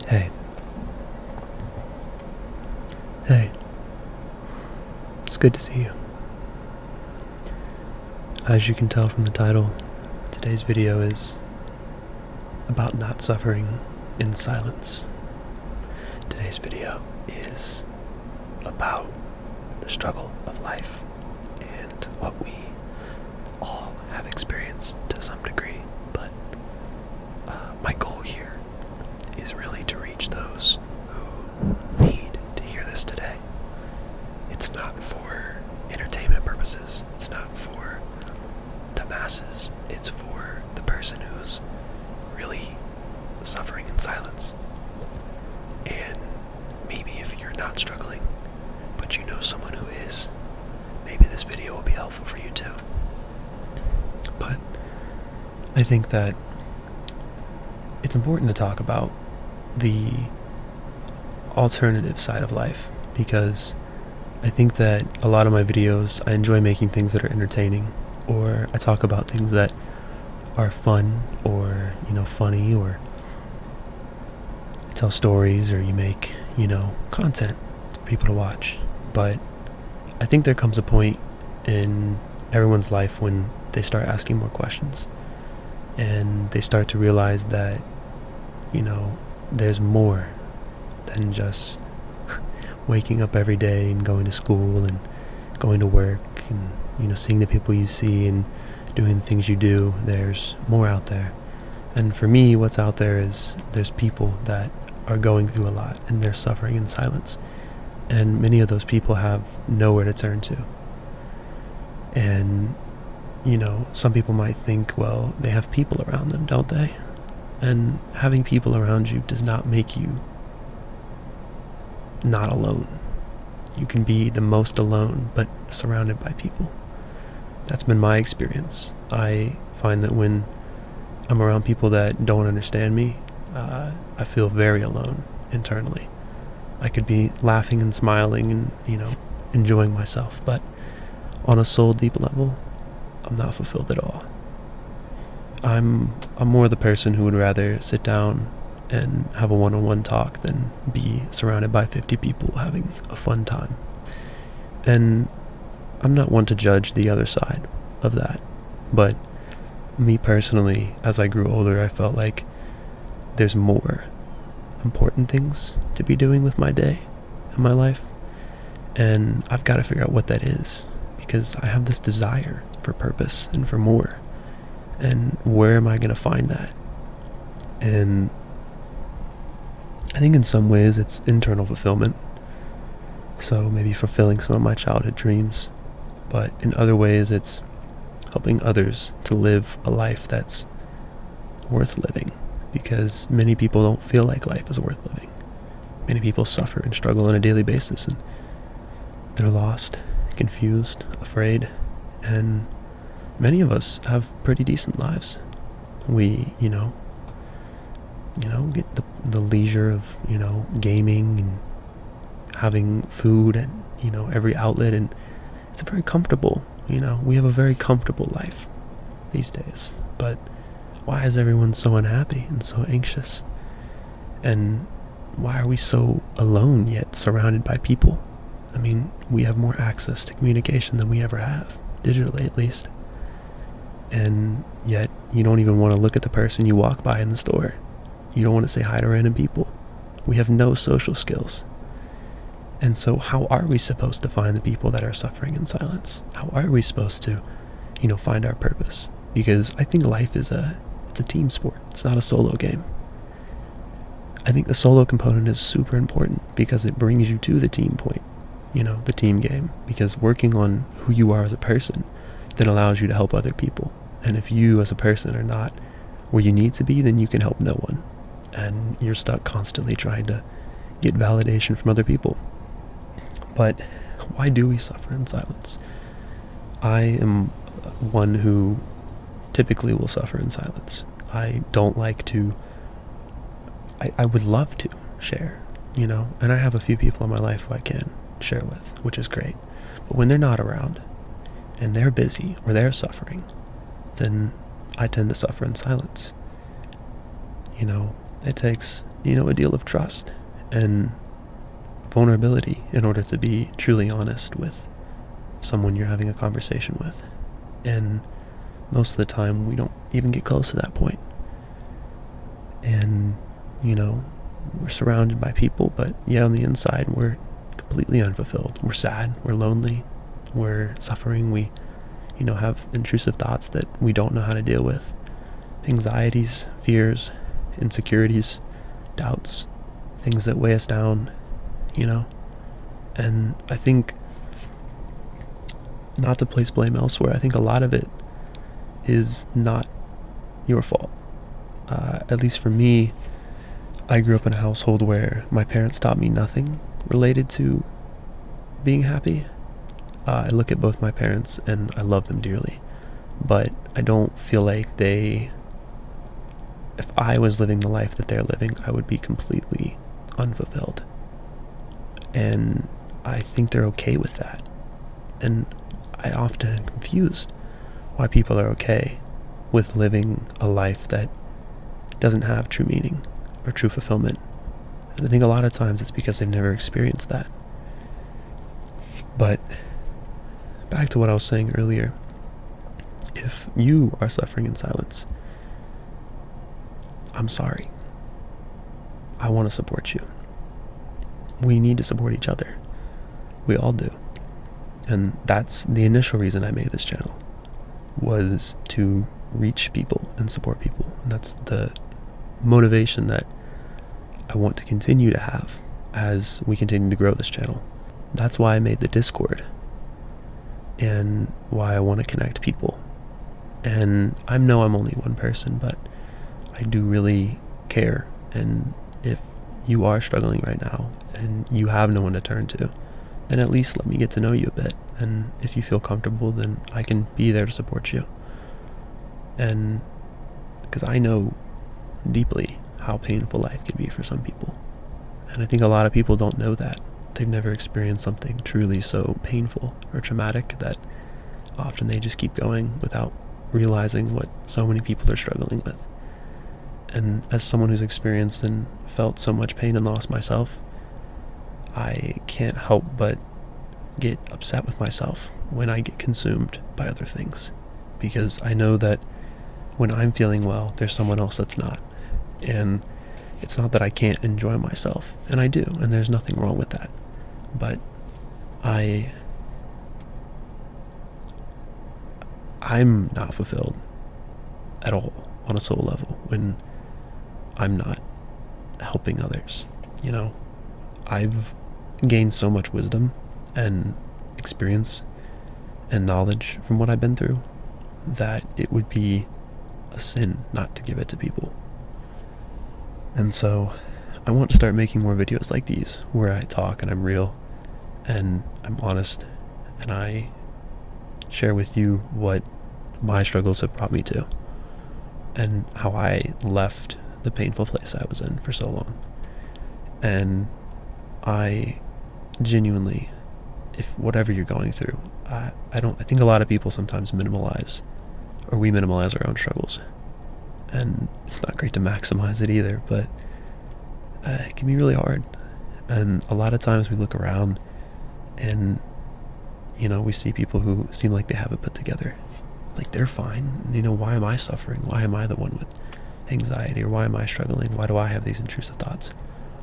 Hey. Hey. It's good to see you. As you can tell from the title, today's video is about not suffering in silence. Today's video is about the struggle of life and what we all have experienced to some degree, but my goal here is really to reach those who need to hear this today. It's not for entertainment purposes. It's not for the masses. It's for the person who's really suffering in silence. And maybe if you're not struggling, but you know someone who is, maybe this video will be helpful for you too. But I think that it's important to talk about the alternative side of life, because I think that a lot of my videos, I enjoy making things that are entertaining, or I talk about things that are fun or, funny, or tell stories, or you make, content for people to watch. But I think there comes a point in everyone's life when they start asking more questions and they start to realize that, there's more than just waking up every day and going to school and going to work and, seeing the people you see and doing the things you do. There's more out there. And for me, what's out there is there's people that are going through a lot and they're suffering in silence. And many of those people have nowhere to turn to. And, some people might think, well, they have people around them, don't they? And having people around you does not make you not alone. You can be the most alone, but surrounded by people. That's been my experience. I find that when I'm around people that don't understand me, I feel very alone internally. I could be laughing and smiling and, enjoying myself, but on a soul deep level, I'm not fulfilled at all. I'm more the person who would rather sit down and have a one-on-one talk than be surrounded by 50 people having a fun time. And I'm not one to judge the other side of that, but me personally, as I grew older, I felt like there's more important things to be doing with my day and my life, and I've got to figure out what that is, because I have this desire for purpose and for more. And where am I going to find that? And I think in some ways it's internal fulfillment. So maybe fulfilling some of my childhood dreams. But in other ways it's helping others to live a life that's worth living. Because many people don't feel like life is worth living. Many people suffer and struggle on a daily basis. And they're lost, confused, afraid. And many of us have pretty decent lives. We, get the leisure of, gaming and having food and, every outlet, and it's very comfortable. We have a very comfortable life these days. But why is everyone so unhappy and so anxious? And why are we so alone yet surrounded by people? I mean, we have more access to communication than we ever have, digitally at least. And yet you don't even want to look at the person you walk by in the store. You don't want to say hi to random people. We have no social skills. And so how are we supposed to find the people that are suffering in silence? How are we supposed to, find our purpose? Because I think life is it's a team sport. It's not a solo game. I think the solo component is super important because it brings you to the team point, the team game. Because working on who you are as a person then allows you to help other people. And if you as a person are not where you need to be, then you can help no one. And you're stuck constantly trying to get validation from other people. But why do we suffer in silence? I am one who typically will suffer in silence. I don't like to, I would love to share, and I have a few people in my life who I can share with, which is great. But when they're not around, and they're busy or they're suffering, then I tend to suffer in silence. It takes, a deal of trust and vulnerability in order to be truly honest with someone you're having a conversation with. And most of the time, we don't even get close to that point. And, we're surrounded by people, but on the inside, we're completely unfulfilled. We're sad, we're lonely, we're suffering, we, have intrusive thoughts that we don't know how to deal with. Anxieties, fears, insecurities, doubts, things that weigh us down, And I think, not to place blame elsewhere, I think a lot of it is not your fault. At least for me, I grew up in a household where my parents taught me nothing related to being happy. I look at both my parents and I love them dearly, but I don't feel like if I was living the life that they're living, I would be completely unfulfilled. And I think they're okay with that. And I often am confused why people are okay with living a life that doesn't have true meaning or true fulfillment. And I think a lot of times it's because they've never experienced that. But back to what I was saying earlier, if you are suffering in silence, I'm sorry. I want to support you. We need to support each other. We all do. And that's the initial reason I made this channel, was to reach people and support people. And that's the motivation that I want to continue to have as we continue to grow this channel. That's why I made the Discord and why I want to connect people. And I know I'm only one person, but I do really care. And if you are struggling right now and you have no one to turn to, then at least let me get to know you a bit. And if you feel comfortable, then I can be there to support you. And because I know deeply how painful life can be for some people. And I think a lot of people don't know that. They've never experienced something truly so painful or traumatic that often they just keep going without realizing what so many people are struggling with. And as someone who's experienced and felt so much pain and loss myself, I can't help but get upset with myself when I get consumed by other things. Because I know that when I'm feeling well, there's someone else that's not. And it's not that I can't enjoy myself, and I do, and there's nothing wrong with that. But I'm not fulfilled at all on a soul level when I'm not helping others. I've gained so much wisdom and experience and knowledge from what I've been through that it would be a sin not to give it to people. And so I want to start making more videos like these where I talk and I'm real and I'm honest and I share with you what my struggles have brought me to and how I left the painful place I was in for so long. And I genuinely, if whatever you're going through, I think a lot of people sometimes minimalize our own struggles. And it's not great to maximize it either, but it can be really hard. And a lot of times we look around and, we see people who seem like they have it put together. Like they're fine. Why am I suffering? Why am I the one with anxiety? Or why am I struggling? Why do I have these intrusive thoughts?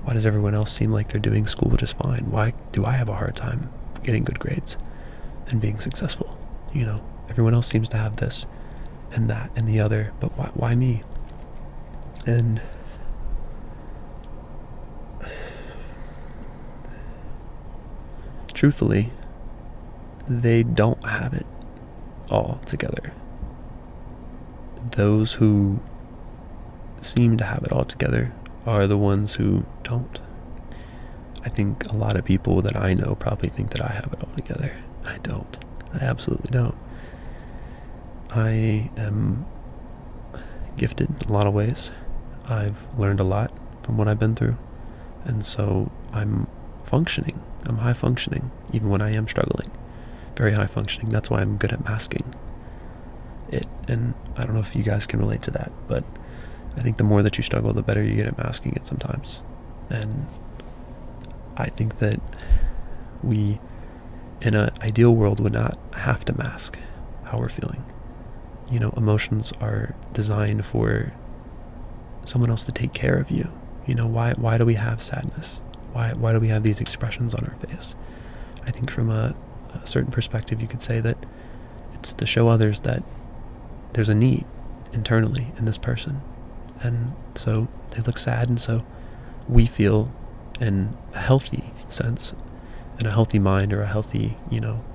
Why does everyone else seem like they're doing school just fine? Why do I have a hard time getting good grades and being successful? Everyone else seems to have this and that and the other, but why me? And truthfully, they don't have it all together. Those who seem to have it all together are the ones who don't. I think a lot of people that I know probably think that I have it all together. I don't. I absolutely don't. I am gifted in a lot of ways. I've learned a lot from what I've been through. And so I'm functioning. I'm high functioning, even when I am struggling. Very high functioning. That's why I'm good at masking it. And I don't know if you guys can relate to that, but I think the more that you struggle, the better you get at masking it sometimes. And I think that we, in an ideal world, would not have to mask how we're feeling. Emotions are designed for someone else to take care of you. Why do we have sadness? Why do we have these expressions on our face? I think from a certain perspective, you could say that it's to show others that there's a need internally in this person. And so they look sad, and so we feel, in a healthy sense, in a healthy mind, or a healthy,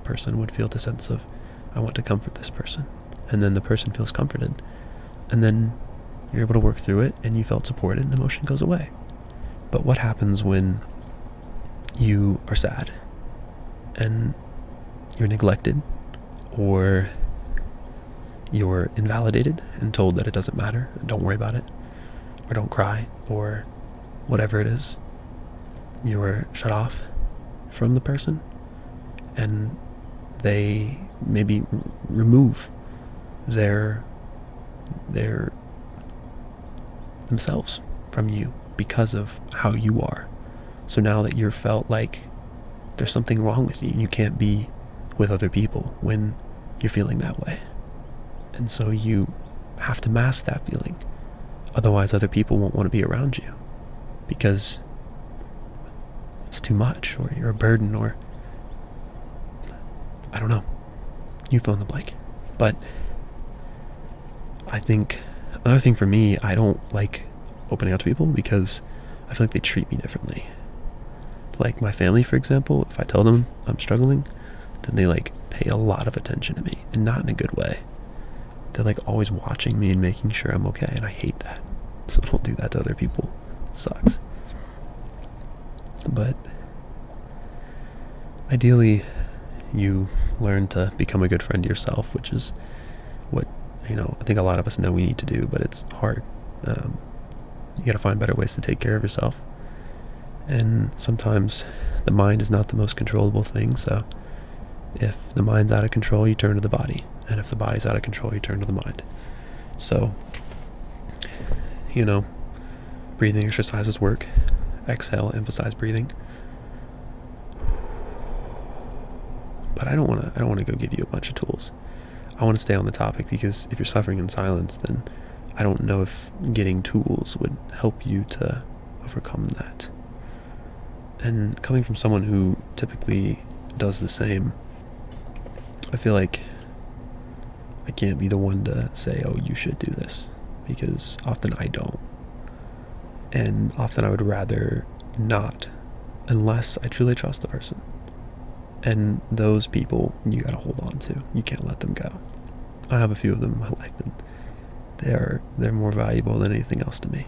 person would feel the sense of, I want to comfort this person. And then the person feels comforted. And then you're able to work through it, and you felt supported, and the emotion goes away. But what happens when you are sad and you're neglected, or you're invalidated and told that it doesn't matter, and don't worry about it, or don't cry, or whatever it is? You're shut off from the person, and they maybe remove their themselves from you because of how you are. So now that you're felt like there's something wrong with you, and you can't be with other people when you're feeling that way. And so you have to mask that feeling. Otherwise, other people won't want to be around you because it's too much, or you're a burden, or I don't know. You fill in the blank. But I think another thing for me, I don't like opening out to people because I feel like they treat me differently. Like my family, for example, if I tell them I'm struggling, then they pay a lot of attention to me, and not in a good way. They're always watching me and making sure I'm okay, and I hate that. So don't do that to other people. It sucks. But ideally, you learn to become a good friend to yourself, which is what, I think a lot of us know we need to do, but it's hard. You gotta find better ways to take care of yourself. And sometimes the mind is not the most controllable thing, so if the mind's out of control, you turn to the body. And if the body's out of control, you turn to the mind. So, breathing exercises work. Exhale, emphasize breathing. But I don't want to go give you a bunch of tools. I want to stay on the topic, because if you're suffering in silence, then I don't know if getting tools would help you to overcome that. And coming from someone who typically does the same, I feel like I can't be the one to say, oh, you should do this, because often I don't. And often I would rather not, unless I truly trust the person. And those people you gotta hold on to. You can't let them go. I have a few of them in my life, and they're more valuable than anything else to me.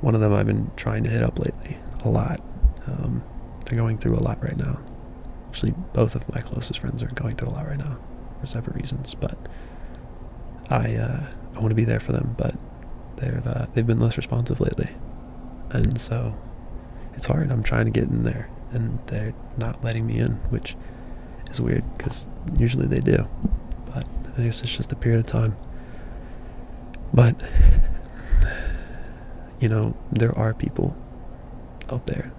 One of them I've been trying to hit up lately a lot. They're going through a lot right now. Actually, both of my closest friends are going through a lot right now for separate reasons. But I want to be there for them, but they've been less responsive lately, and so it's hard. I'm trying to get in there, and they're not letting me in, which is weird because usually they do. But I guess it's just a period of time. But there are people out there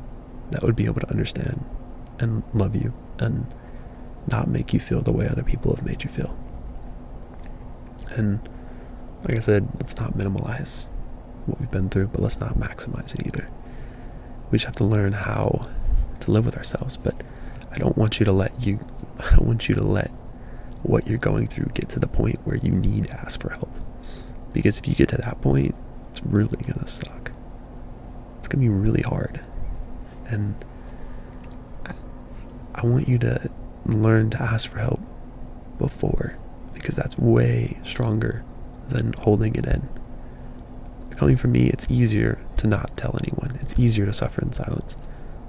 that would be able to understand and love you and not make you feel the way other people have made you feel. And like I said, let's not minimalize what we've been through, but let's not maximize it either. We just have to learn how to live with ourselves. But I don't want you to let what you're going through get to the point where you need to ask for help. Because if you get to that point, it's really gonna suck. It's gonna be really hard. And I want you to learn to ask for help before, because that's way stronger than holding it in. Coming from me, it's easier to not tell anyone. It's easier to suffer in silence.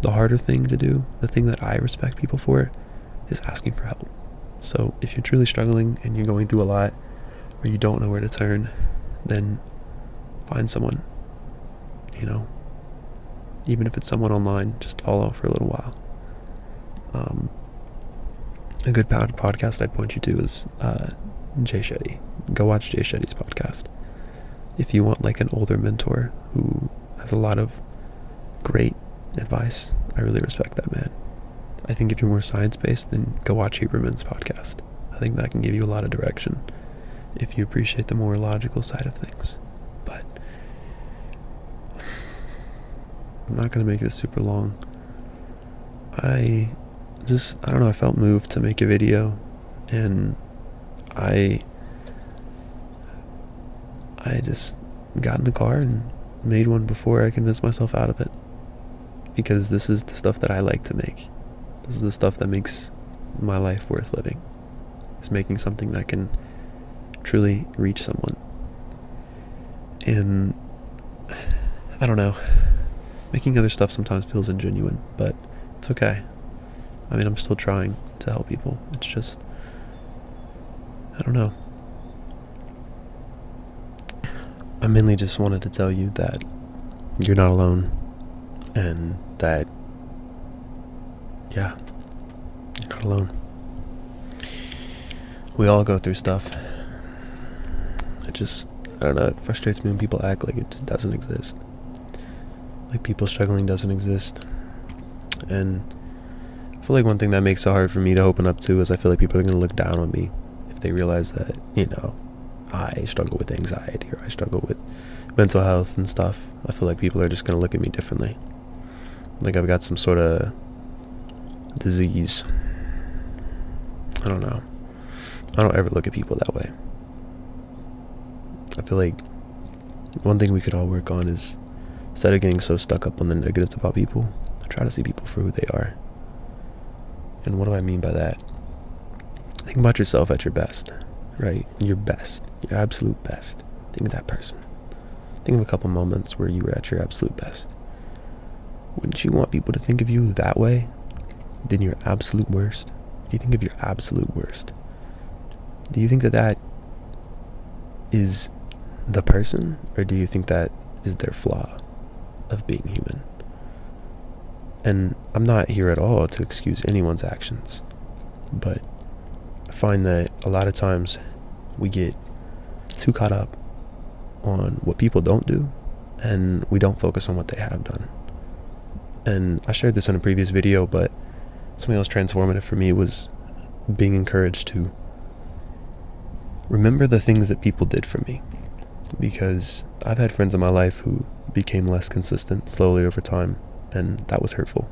The harder thing to do, the thing that I respect people for, is asking for help. So if you're truly struggling and you're going through a lot, or you don't know where to turn, then find someone. Even if it's someone online, just follow for a little while. A good podcast I'd point you to is Jay Shetty. Go watch Jay Shetty's podcast. if you want like an older mentor who has a lot of great advice, I really respect that man. I think if you're more science-based, then go watch Huberman's podcast. I think that can give you a lot of direction if you appreciate the more logical side of things. But I'm not going to make this super long. I don't know, I felt moved to make a video, and I just got in the car and made one before I convinced myself out of it. Because this is the stuff that I like to make. This is the stuff that makes my life worth living. It's making something that can truly reach someone. And I don't know, making other stuff sometimes feels ingenuine, but it's okay. I mean, I'm still trying to help people. It's just, I don't know. I mainly just wanted to tell you that you're not alone, and that, yeah, you're not alone. We all go through stuff. I don't know, it frustrates me when people act like it just doesn't exist. Like people struggling doesn't exist. And I feel like one thing that makes it hard for me to open up to is I feel like people are going to look down on me if they realize that, I struggle with anxiety or I struggle with mental health and stuff. I feel like people are just going to look at me differently. Like I've got some sort of disease. I don't know. I don't ever look at people that way. I feel like one thing we could all work on is, instead of getting so stuck up on the negatives about people, try to see people for who they are. And what do I mean by that? Think about yourself at your best, right? Your best, your absolute best. Think of that person. Think of a couple moments where you were at your absolute best. Wouldn't you want people to think of you that way? Then your absolute worst? If you think of your absolute worst, do you think that is the person, or do you think that is their flaw of being human? And I'm not here at all to excuse anyone's actions, but I find that a lot of times we get too caught up on what people don't do, and we don't focus on what they have done. And I shared this in a previous video, but something that was transformative for me was being encouraged to remember the things that people did for me. Because I've had friends in my life who became less consistent slowly over time, and that was hurtful.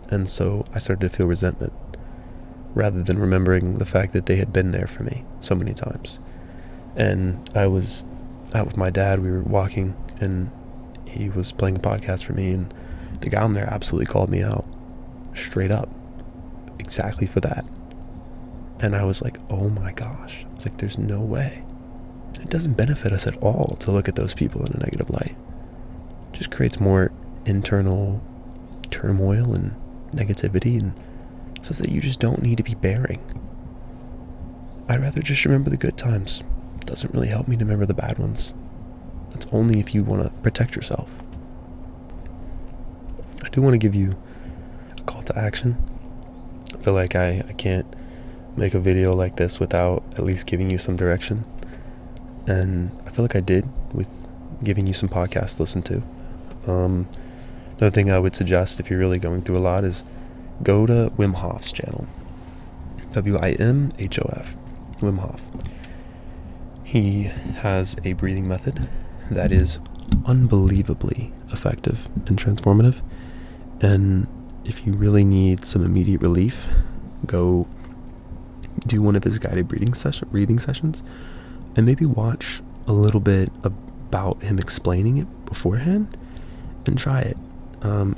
And so I started to feel resentment, rather than remembering the fact that they had been there for me so many times. And I was out with my dad, we were walking, and he was playing a podcast for me, and the guy on there absolutely called me out, straight up, exactly for that. And I was like, oh my gosh. It's like, there's no way. It doesn't benefit us at all to look at those people in a negative light. It just creates more internal turmoil and negativity, and says that you just don't need to be bearing. I'd rather just remember the good times. It doesn't really help me to remember the bad ones. That's only if you want to protect yourself. I do want to give you a call to action. I feel like I can't make a video like this without at least giving you some direction. And I feel like I did with giving you some podcasts to listen to. Another thing I would suggest if you're really going through a lot is go to Wim Hof's channel. WIMHOF. Wim Hof. He has a breathing method that is unbelievably effective and transformative. And if you really need some immediate relief, go do one of his guided breathing sessions, and maybe watch a little bit about him explaining it beforehand and try it.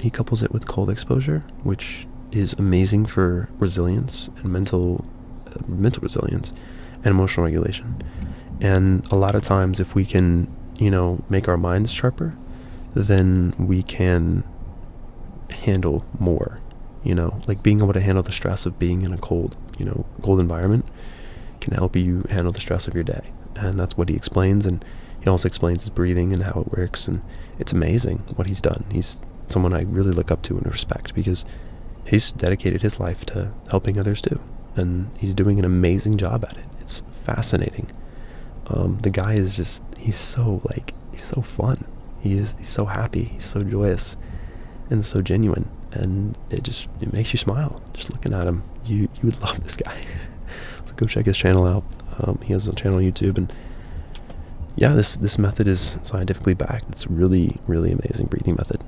He couples it with cold exposure, which is amazing for resilience and mental resilience and emotional regulation. And a lot of times if we can, make our minds sharper, then we can handle more, like being able to handle the stress of being in a cold environment can help you handle the stress of your day. And that's what he explains. And he also explains his breathing and how it works. And it's amazing what he's done. He's someone I really look up to and respect, because he's dedicated his life to helping others too. And he's doing an amazing job at it. It's fascinating. The guy is just, he's so fun. He's so happy, he's so joyous, and so genuine, and it makes you smile just looking at him. You would love this guy. So go check his channel out. He has a channel on YouTube, and yeah, this method is scientifically backed. It's really, really amazing breathing method.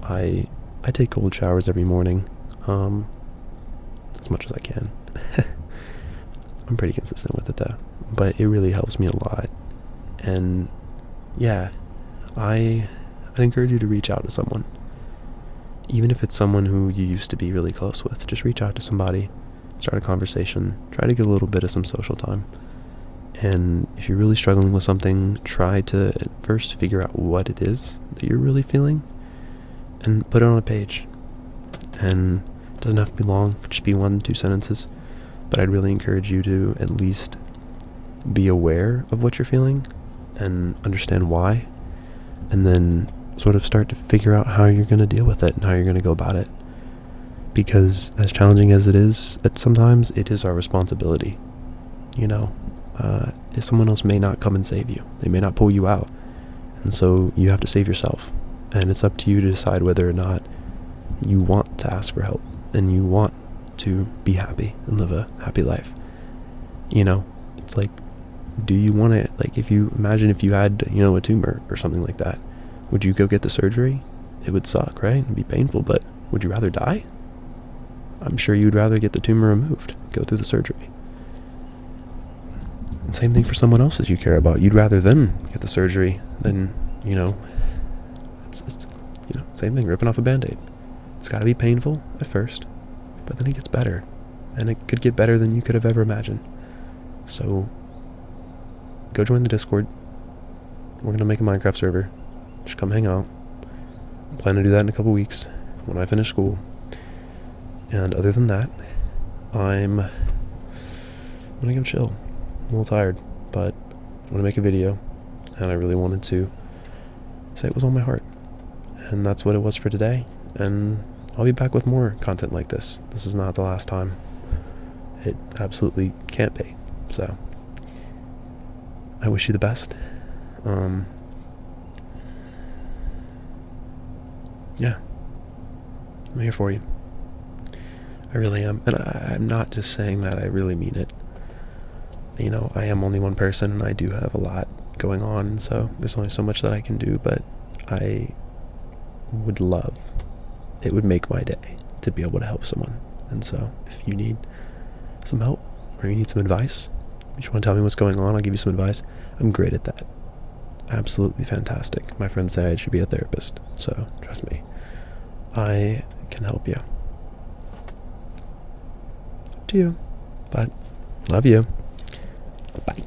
I take cold showers every morning, as much as I can. I'm pretty consistent with it though, but it really helps me a lot. And yeah, I'd encourage you to reach out to someone, even if it's someone who you used to be really close with. Just reach out to somebody, start a conversation, try to get a little bit of some social time. And if you're really struggling with something, try to at first figure out what it is that you're really feeling and put it on a page. And it doesn't have to be long, it could just be 1-2 sentences. But I'd really encourage you to at least be aware of what you're feeling and understand why, and then sort of start to figure out how you're going to deal with it and how you're going to go about it. Because as challenging as it is, sometimes it is our responsibility. If someone else may not come and save you, they may not pull you out, and so you have to save yourself. And it's up to you to decide whether or not you want to ask for help and you want to be happy and live a happy life. It's like, do you want to, if you had a tumor or something like that, would you go get the surgery? It would suck, right? It'd be painful, but would you rather die? I'm sure you'd rather get the tumor removed, go through the surgery. And same thing for someone else that you care about. You'd rather them get the surgery than, it's same thing, ripping off a Band-Aid. It's got to be painful at first, but then it gets better, and it could get better than you could have ever imagined. So go join the Discord. We're going to make a Minecraft server. Just come hang out. I plan to do that in a couple weeks when I finish school. And other than that, I'm going to go chill. I'm a little tired, but I'm going to make a video, and I really wanted to say it was on my heart. And that's what it was for today. And I'll be back with more content like this. This is not the last time. It absolutely can't be. So I wish you the best. Yeah, I'm here for you. I really am. And I'm not just saying that, I really mean it. I am only one person, and I do have a lot going on, and so there's only so much that I can do, but I would love, it would make my day to be able to help someone. And so if you need some help, or you need some advice, you just want to tell me what's going on, I'll give you some advice. I'm great at that. Absolutely fantastic. My friends say I should be a therapist, so trust me, I can help you. Up to you, but love you. Bye.